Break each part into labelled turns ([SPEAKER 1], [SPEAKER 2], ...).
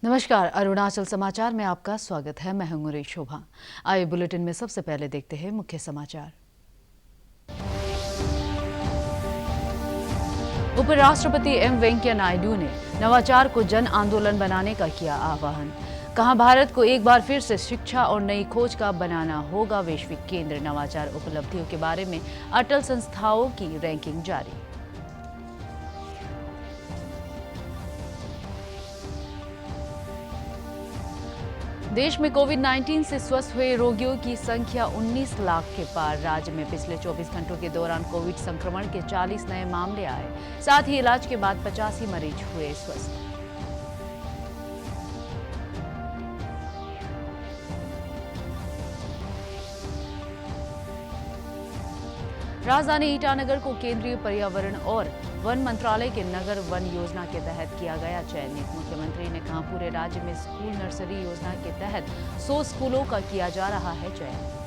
[SPEAKER 1] नमस्कार, अरुणाचल समाचार में आपका स्वागत है। मैं हूं गुरी शोभा। आइए बुलेटिन में सबसे पहले देखते हैं मुख्य समाचार। उपराष्ट्रपति एम वेंकैया नायडू ने नवाचार को जन आंदोलन बनाने का किया आह्वान। कहा, भारत को एक बार फिर से शिक्षा और नई खोज का बनाना होगा वैश्विक केंद्र। नवाचार उपलब्धियों के बारे में अटल संस्थाओं की रैंकिंग जारी। देश में कोविड-19 से स्वस्थ हुए रोगियों की संख्या 19 लाख के पार। राज्य में पिछले 24 घंटों के दौरान कोविड संक्रमण के 40 नए मामले आए। साथ ही इलाज के बाद 85 मरीज हुए स्वस्थ। राजधानी ईटानगर को केंद्रीय पर्यावरण और वन मंत्रालय के नगर वन योजना के तहत किया गया चयनित। मुख्यमंत्री ने कहा, पूरे राज्य में स्कूल नर्सरी योजना के तहत 100 स्कूलों का किया जा रहा है चयन।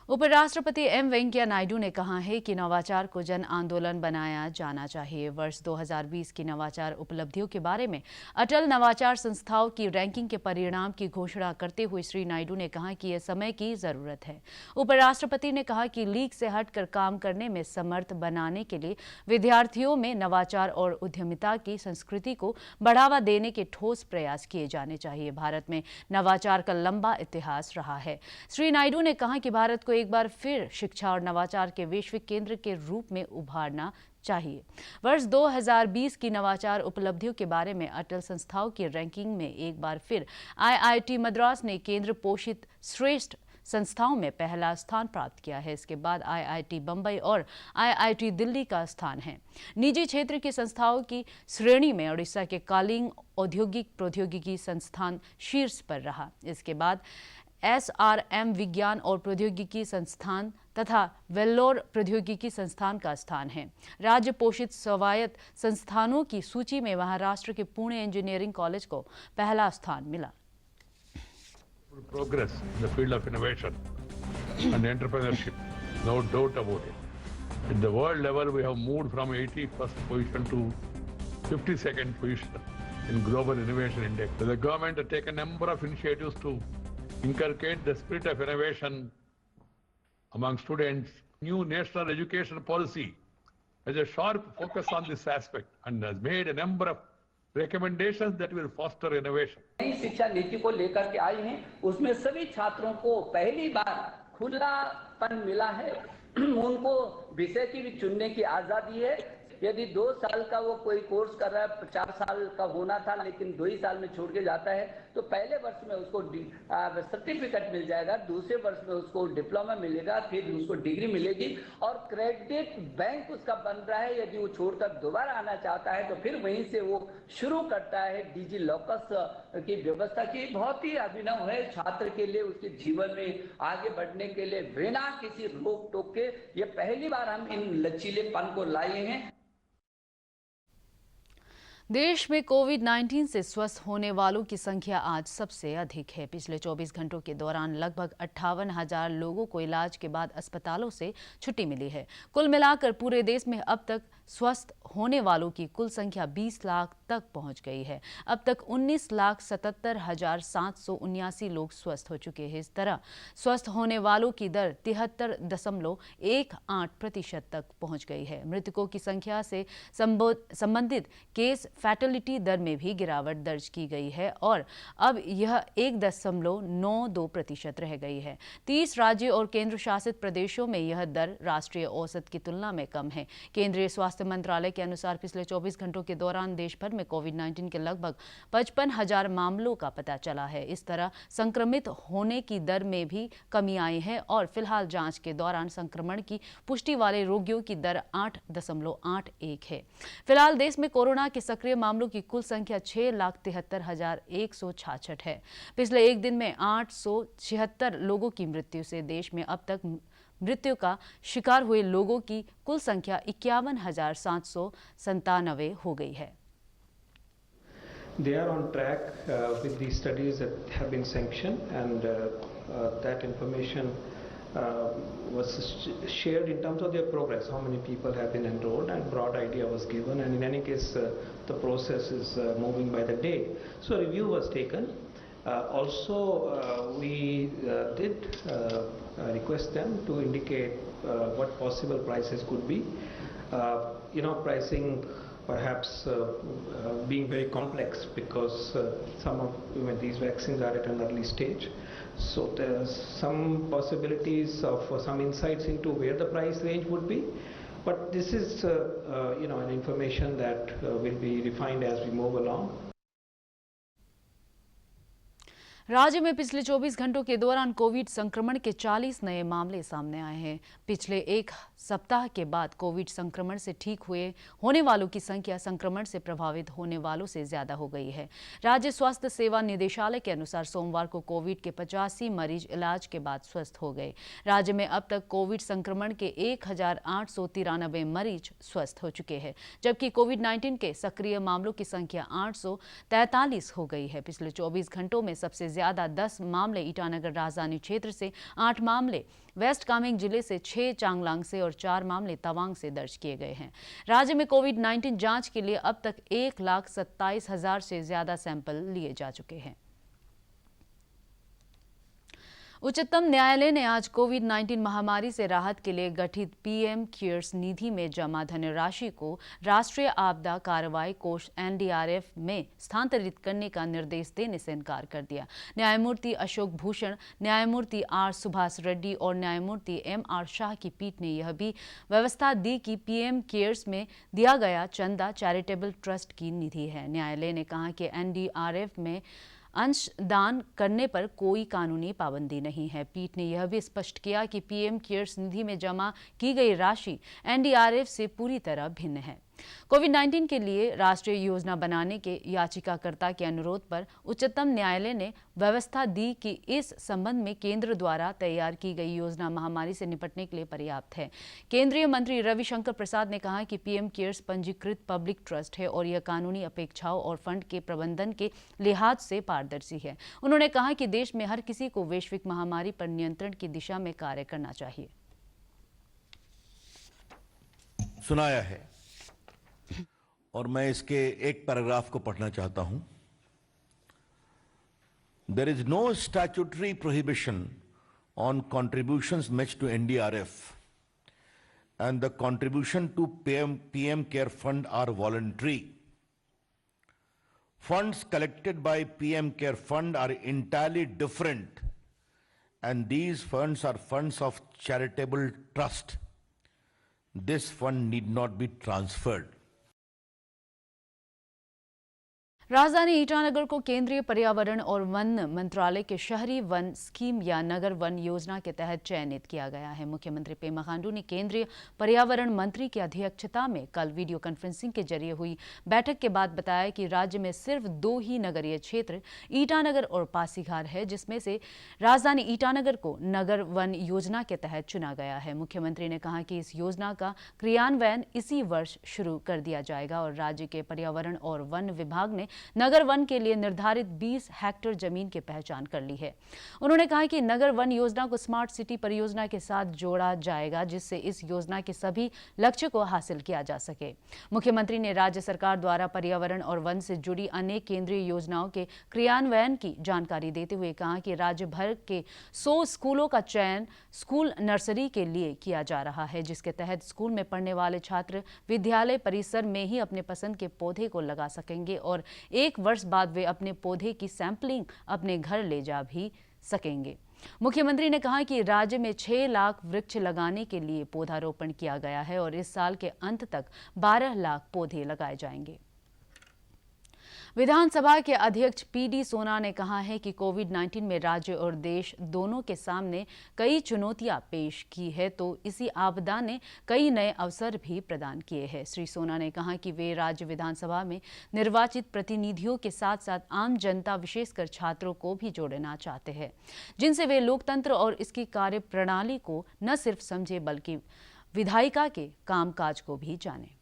[SPEAKER 1] उपराष्ट्रपति एम वेंकैया नायडू ने कहा है कि नवाचार को जन आंदोलन बनाया जाना चाहिए। वर्ष 2020 की नवाचार उपलब्धियों के बारे में अटल नवाचार संस्थाओं की रैंकिंग के परिणाम की घोषणा करते हुए श्री नायडू ने कहा कि यह समय की जरूरत है। उपराष्ट्रपति ने कहा कि लीक से हटकर काम करने में समर्थ बनाने के लिए विद्यार्थियों में नवाचार और उद्यमिता की संस्कृति को बढ़ावा देने के ठोस प्रयास किए जाने चाहिए। भारत में नवाचार का लंबा इतिहास रहा है। श्री नायडू ने कहा कि भारत को एक बार फिर शिक्षा और नवाचार के वैश्विक केंद्र के रूप में उभारना चाहिए। वर्ष 2020 की नवाचार उपलब्धियों के बारे में अटल संस्थाओं की रैंकिंग में एक बार फिर आईआईटी मद्रास ने केंद्र पोषित श्रेष्ठ संस्थाओं में पहला स्थान प्राप्त किया है। इसके बाद आईआईटी बंबई और आईआईटी दिल्ली का स्थान है। निजी क्षेत्र की संस्थाओं की श्रेणी में उड़ीसा के कालिंग औद्योगिक प्रौद्योगिकी संस्थान शीर्ष पर रहा। इसके बाद एसआरएम विज्ञान और प्रौद्योगिकी संस्थान तथा वेल्लोर प्रौद्योगिकी संस्थान का स्थान है। राज्य पोषित स्वायत्त संस्थानों की सूची में महाराष्ट्र के पुणे इंजीनियरिंग कॉलेज को पहला स्थान मिला।
[SPEAKER 2] Progress in the field of innovation and entrepreneurship, no doubt about it. At the world level, we have moved from 81st position to 52nd position in Global Innovation Index. So the government has taken a number of initiatives to inculcate the spirit of innovation among students. New national education policy has a sharp focus on this aspect and has made a number of recommendations that will foster innovation.
[SPEAKER 3] नई शिक्षा नीति को लेकर के आई हैं, उसमें सभी छात्रों को पहली बार खुलापन मिला है। उनको विषय की भी चुनने की आजादी है। यदि 2 साल का वो कोई कोर्स कर रहा है, 4 साल का होना था लेकिन 2 ही साल में छोड़ के जाता है, तो पहले वर्ष में उसको सर्टिफिकेट मिल जाएगा, दूसरे वर्ष में उसको डिप्लोमा मिलेगा, फिर उसको डिग्री मिलेगी और क्रेडिट बैंक उसका बन रहा है। यदि वो छोड़कर दोबारा आना चाहता है तो फिर वहीं से वो शुरू करता है। डिजी लॉकर्स की व्यवस्था की बहुत ही अभिनव है छात्र के लिए, उसके जीवन में आगे बढ़ने के लिए बिना किसी रोक टोक के। ये पहली बार हम इन लचीलेपन को लाए हैं।
[SPEAKER 1] देश में कोविड-19 से स्वस्थ होने वालों की संख्या आज सबसे अधिक है। पिछले 24 घंटों के दौरान लगभग 58,000 लोगों को इलाज के बाद अस्पतालों से छुट्टी मिली है। कुल मिलाकर पूरे देश में अब तक स्वस्थ होने वालों की कुल संख्या 20 लाख तक पहुंच गई है। अब तक 19,77,779 लोग स्वस्थ हो चुके हैं। इस तरह स्वस्थ होने वालों की दर 73.18% तक पहुंच गई है। मृतकों की संख्या से संबंधित केस फैटेलिटी दर में भी गिरावट दर्ज की गई है और अब यह 1.92% रह गई है। 30 राज्यों और केंद्र शासित प्रदेशों में यह दर राष्ट्रीय औसत की तुलना में कम है। केंद्रीय स्वास्थ्य मंत्रालय के अनुसार पिछले 24 घंटों के दौरान देश भर में कोविड-19 के लगभग 55,000 मामलों का पता चला है। इस तरह संक्रमित होने की दर में भी कमी आई है और फिलहाल जांच के दौरान संक्रमण की पुष्टि वाले रोगियों की दर 8.81 है। फिलहाल देश में कोरोना के सक्रिय मामलों की कुल संख्या 6,73,166 है। पिछले एक दिन में 876 लोगों की मृत्यु से देश में अब तक मृत्यु का शिकार हुए लोगों की कुल संख्या 51,797 हो गई है।
[SPEAKER 4] They are on track with the studies that have been sanctioned, and that information was shared in terms of their progress, how many people have been enrolled, and broad idea was given, and in any case the process is moving by the day. So review was taken. Also, we did request them to indicate what possible prices could be. Pricing perhaps being very complex because some of these vaccines are at an early stage. So there's some possibilities of some insights into where the price range would be. But this is an information that will be refined as we move along.
[SPEAKER 1] राज्य में पिछले 24 घंटों के दौरान Covid संक्रमण के 40 नए मामले सामने आए हैं। पिछले एक सप्ताह के बाद कोविड संक्रमण से ठीक होने वालों की संख्या संक्रमण से प्रभावित होने वालों से ज्यादा हो गई है। राज्य स्वास्थ्य सेवा निदेशालय के अनुसार सोमवार को कोविड के 85 मरीज इलाज के बाद स्वस्थ हो गए। राज्य में अब तक कोविड संक्रमण के 1893 मरीज स्वस्थ हो चुके हैं, जबकि कोविड-19 के सक्रिय मामलों की संख्या 843 हो गई है। पिछले 24 घंटों में सबसे ज्यादा 10 मामले ईटानगर राजधानी क्षेत्र से, 8 मामले वेस्ट कामेंग जिले से, 6 चांगलांग से और 4 मामले तवांग से दर्ज किए गए हैं। राज्य में कोविड-19 जांच के लिए अब तक 1,27,000 से ज्यादा सैंपल लिए जा चुके हैं। उच्चतम न्यायालय ने आज कोविड-19 महामारी से राहत के लिए गठित पीएम केयर्स निधि में जमा धनराशि को राष्ट्रीय आपदा कार्रवाई कोष एनडीआरएफ में स्थानांतरित करने का निर्देश देने से इनकार कर दिया। न्यायमूर्ति अशोक भूषण, न्यायमूर्ति आर सुभाष रेड्डी और न्यायमूर्ति एमआर शाह की पीठ ने यह भी व्यवस्था दी कि पीएम केयर्स में दिया गया चंदा चैरिटेबल ट्रस्ट की निधि है। न्यायालय ने कहा कि एनडीआरएफ में अंशदान करने पर कोई कानूनी पाबंदी नहीं है। पीठ ने यह भी स्पष्ट किया कि पीएम केयर्स निधि में जमा की गई राशि एनडीआरएफ से पूरी तरह भिन्न है। कोविड-19 के लिए राष्ट्रीय योजना बनाने के याचिकाकर्ता के अनुरोध पर उच्चतम न्यायालय ने व्यवस्था दी कि इस संबंध में केंद्र द्वारा तैयार की गई योजना महामारी से निपटने के लिए पर्याप्त है। केंद्रीय मंत्री रविशंकर प्रसाद ने कहा कि पीएम केयर्स पंजीकृत पब्लिक ट्रस्ट है और यह कानूनी अपेक्षाओं और फंड के प्रबंधन के लिहाज से पारदर्शी है। उन्होंने कहा कि देश में हर किसी को वैश्विक महामारी पर नियंत्रण की दिशा में कार्य करना चाहिए।
[SPEAKER 5] सुनाया है और मैं इसके एक पैराग्राफ को पढ़ना चाहता हूं। There is no statutory prohibition on contributions made to NDRF and the contribution to PM Care Fund are voluntary. Funds collected by PM Care Fund are entirely different and these funds are funds of charitable trust. This fund need not be transferred.
[SPEAKER 1] राजधानी ईटानगर को केंद्रीय पर्यावरण और one मंत्रालय के शहरी one scheme या नगर one योजना के तहत चयनित किया गया है। मुख्यमंत्री पेमा खांडू ने केंद्रीय पर्यावरण मंत्री की अध्यक्षता में कल वीडियो कॉन्फ्रेंसिंग के जरिए हुई बैठक के बाद बताया कि राज्य में सिर्फ 2 ही नगरीय क्षेत्र ईटानगर और पासीघाट है, जिसमें से राजधानी ईटानगर को नगर वन योजना के तहत चुना गया है। मुख्यमंत्री ने कहा कि इस योजना का क्रियान्वयन इसी वर्ष शुरू कर दिया जाएगा और राज्य के पर्यावरण और वन विभाग ने नगर वन के लिए निर्धारित 20 हेक्टेयर जमीन की पहचान कर ली है। उन्होंने कहा कि नगर वन योजना को स्मार्ट सिटी परियोजना के साथ जोड़ा जाएगा, जिससे इस योजना के सभी लक्ष्य को हासिल किया जा सके। मुख्यमंत्री ने राज्य सरकार द्वारा पर्यावरण और वन से जुड़ी अनेक केंद्रीय योजनाओं के क्रियान्वयन की जानकारी देते हुए कहा कि राज्य भर के 100 स्कूलों का चयन स्कूल नर्सरी के लिए किया जा रहा है, जिसके तहत स्कूल में पढ़ने वाले छात्र विद्यालय परिसर में ही अपने पसंद के पौधे को लगा सकेंगे और 1 वर्ष बाद वे अपने पौधे की सैंपलिंग अपने घर ले जा भी सकेंगे। मुख्यमंत्री ने कहा कि राज्य में 6 लाख वृक्ष लगाने के लिए पौधारोपण किया गया है और इस साल के अंत तक 12 लाख पौधे लगाए जाएंगे। विधानसभा के अध्यक्ष पीडी सोना ने कहा है कि कोविड-19 में राज्य और देश दोनों के सामने कई चुनौतियां पेश की है, तो इसी आपदा ने कई नए अवसर भी प्रदान किए हैं। श्री सोना ने कहा कि वे राज्य विधानसभा में निर्वाचित प्रतिनिधियों के साथ साथ आम जनता, विशेषकर छात्रों को भी जोड़ना चाहते हैं, जिनसे वे लोकतंत्र और इसकी कार्य प्रणाली को न सिर्फ समझे बल्कि विधायिका के कामकाज को भी जाने।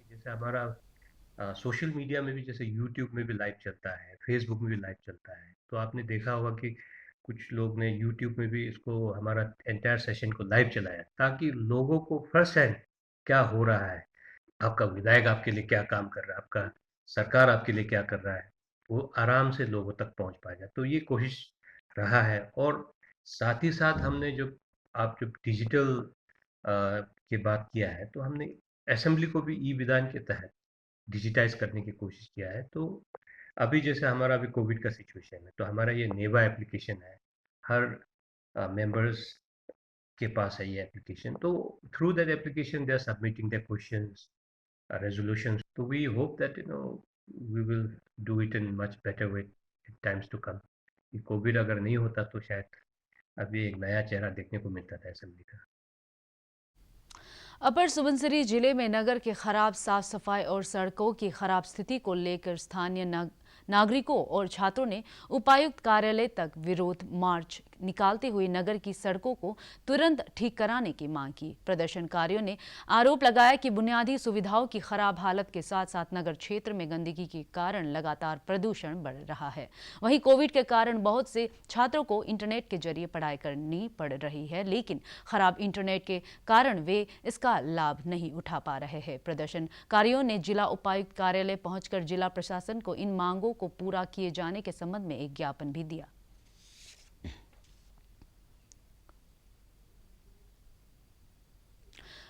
[SPEAKER 6] जैसे हमारा सोशल मीडिया में भी, जैसे यूट्यूब में भी लाइव चलता है, फेसबुक में भी लाइव चलता है, तो आपने देखा होगा कि कुछ लोग ने यूट्यूब में भी इसको हमारा एंटायर सेशन को लाइव चलाया ताकि लोगों को फर्स्ट हैंड क्या हो रहा है, आपका विधायक आपके लिए क्या काम कर रहा है, आपका सरकार आपके लिए क्या कर रहा है, वो आराम से लोगों तक पहुंच पाएगा। तो ये कोशिश रहा है। और साथ ही साथ हमने जो डिजिटल की बात किया है, तो हमने असेंबली को भी ई विधान के तहत डिजिटाइज करने की कोशिश किया है। तो अभी जैसे हमारा अभी कोविड का सिचुएशन है, तो हमारा ये नेवा एप्लीकेशन है, हर मेंबर्स के पास है ये एप्लीकेशन। तो through that application they are submitting their questions, resolutions. So we hope that we will do it in much better way in times to come. ये कोविड अगर नहीं होता तो शायद अभी एक नया चेहरा देखने को मिलता था असेंबली का।
[SPEAKER 1] अपर सुबनसिरी जिले में नगर के खराब साफ सफाई और सड़कों की खराब स्थिति को लेकर स्थानीय नागरिकों और छात्रों ने उपायुक्त कार्यालय तक विरोध मार्च निकालते हुए नगर की सड़कों को तुरंत ठीक कराने की मांग की। प्रदर्शनकारियों ने आरोप लगाया कि बुनियादी सुविधाओं की खराब हालत के साथ साथ नगर क्षेत्र में गंदगी के कारण लगातार प्रदूषण बढ़ रहा है। वहीं कोविड के कारण बहुत से छात्रों को इंटरनेट के जरिए पढ़ाई करनी पड़ रही है, लेकिन खराब इंटरनेट के कारण वे इसका लाभ नहीं उठा पा रहे हैं। प्रदर्शनकारियों ने जिला उपायुक्त कार्यालय पहुंचकर जिला प्रशासन को इन मांगों को पूरा किए जाने के संबंध में एक ज्ञापन भी दिया।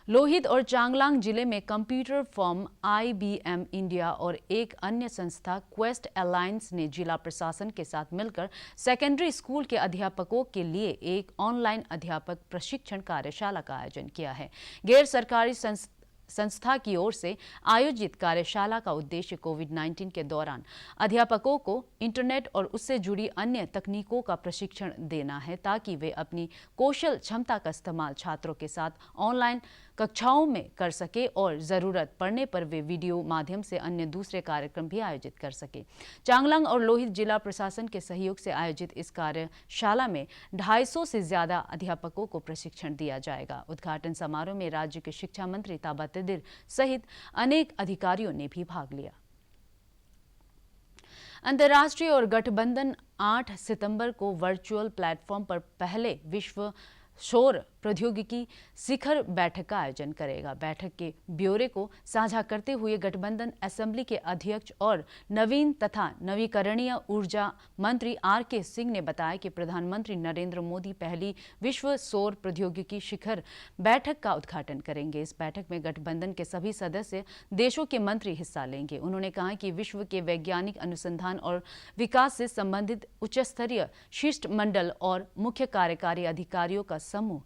[SPEAKER 1] लोहित और चांगलांग जिले में कंप्यूटर फर्म IBM इंडिया और एक अन्य संस्था क्वेस्ट अलायंस ने जिला प्रशासन के साथ मिलकर सेकेंडरी स्कूल के अध्यापकों के लिए एक ऑनलाइन अध्यापक प्रशिक्षण कार्यशाला का आयोजन किया है। गैर सरकारी संस्था की ओर से आयोजित कार्यशाला का उद्देश्य कोविड-19 के दौरान अध्यापकों को इंटरनेट और उससे जुड़ी अन्य तकनीकों का प्रशिक्षण देना है, ताकि वे अपनी कौशल क्षमता का इस्तेमाल छात्रों के साथ ऑनलाइन कक्षाओं में कर सके और ज़रूरत पड़ने पर वे वीडियो माध्यम से अन्य दूसरे कार्यक्रम भी आयोजित कर सके। चांगलांग और लोहित जिला प्रशासन के सहयोग से आयोजित इस कार्यशाला में 250 से ज़्यादा अध्यापकों को प्रशिक्षण दिया जाएगा। उद्घाटन समारोह में राज्य के शिक्षा मंत्री ताबा तेदिर सहित अनेक अधिकारियों ने भी भाग लिया। अंतर्राष्ट्रीय और गठबंधन 8 सितंबर को वर्चुअल प्लेटफॉर्म पर पहले विश्व सौर प्रौद्योगिकी शिखर बैठक का आयोजन करेगा। बैठक के ब्यौरे को साझा करते हुए गठबंधन असेंबली के अध्यक्ष और नवीन तथा नवीकरणीय ऊर्जा मंत्री RK सिंह ने बताया कि प्रधानमंत्री नरेंद्र मोदी पहली विश्व सौर प्रौद्योगिकी शिखर बैठक का उद्घाटन करेंगे। इस बैठक में गठबंधन के सभी सदस्य देशों के मंत्री हिस्सा लेंगे। उन्होंने कहा कि विश्व के वैज्ञानिक अनुसंधान और विकास से संबंधित उच्चस्तरीय शिष्टमंडल और मुख्य कार्यकारी अधिकारियों का समूह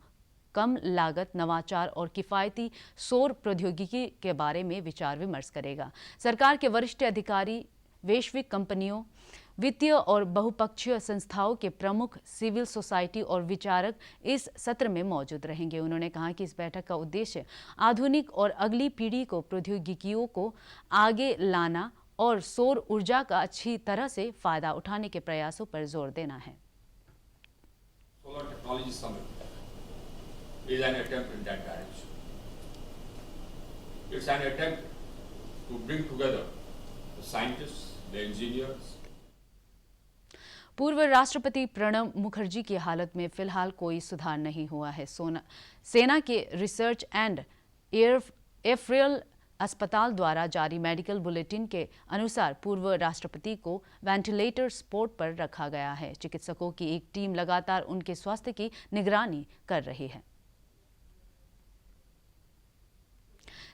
[SPEAKER 1] कम लागत, नवाचार और किफायती सौर प्रौद्योगिकी के बारे में विचार विमर्श करेगा। सरकार के वरिष्ठ अधिकारी, वैश्विक कंपनियों, वित्तीय और बहुपक्षीय संस्थाओं के प्रमुख, सिविल सोसाइटी और विचारक इस सत्र में मौजूद रहेंगे। उन्होंने कहा कि इस बैठक का उद्देश्य आधुनिक और अगली पीढ़ी को प्रौद्योगिकियों को आगे लाना और सौर ऊर्जा का अच्छी तरह से फायदा उठाने के प्रयासों पर जोर देना है।
[SPEAKER 7] Solar Technology Summit is an attempt in that direction. It's an attempt to bring together the scientists, the engineers.
[SPEAKER 1] पूर्व राष्ट्रपति प्रणब मुखर्जी की हालत में फिलहाल कोई सुधार नहीं हुआ है। सेना के रिसर्च एंड एयरफील्ड अस्पताल द्वारा जारी मेडिकल बुलेटिन के अनुसार पूर्व राष्ट्रपति को वेंटिलेटर सपोर्ट पर रखा गया है। चिकित्सकों की एक टीम लगातार उनके स्वास्थ्य की निगरानी कर रही है।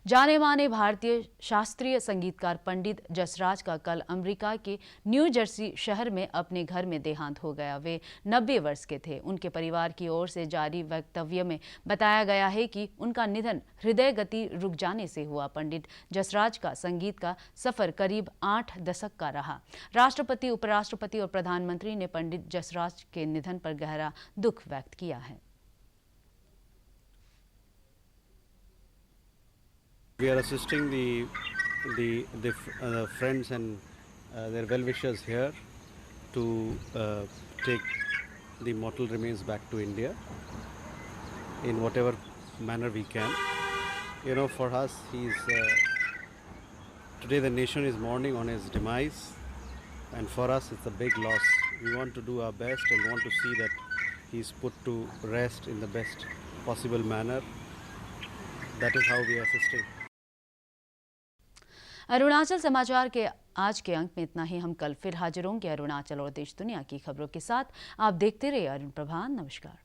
[SPEAKER 1] जाने माने भारतीय शास्त्रीय संगीतकार पंडित जसराज का कल अमेरिका के न्यू जर्सी शहर में अपने घर में देहांत हो गया। वे 90 वर्ष के थे। उनके परिवार की ओर से जारी वक्तव्य में बताया गया है कि उनका निधन हृदय गति रुक जाने से हुआ। पंडित जसराज का संगीत का सफर करीब 8 दशक का रहा। राष्ट्रपति, उपराष्ट्रपति और प्रधानमंत्री ने पंडित जसराज के निधन पर गहरा दुख व्यक्त किया है।
[SPEAKER 8] We are assisting the friends and their well-wishers here to take the mortal remains back to India in whatever manner we can. You know, for us, today the nation is mourning on his demise, and for us it's a big loss we want to do our best and want to see that he's put to rest in the best possible manner. That is how we are assisting.
[SPEAKER 1] Arunachal समाचार के आज के अंक में इतना ही। हम कल फिर हाजिर होंगे अरुणाचल और देश दुनिया की खबरों के साथ। आप देखते रहिए अरुण प्रभा। नमस्कार।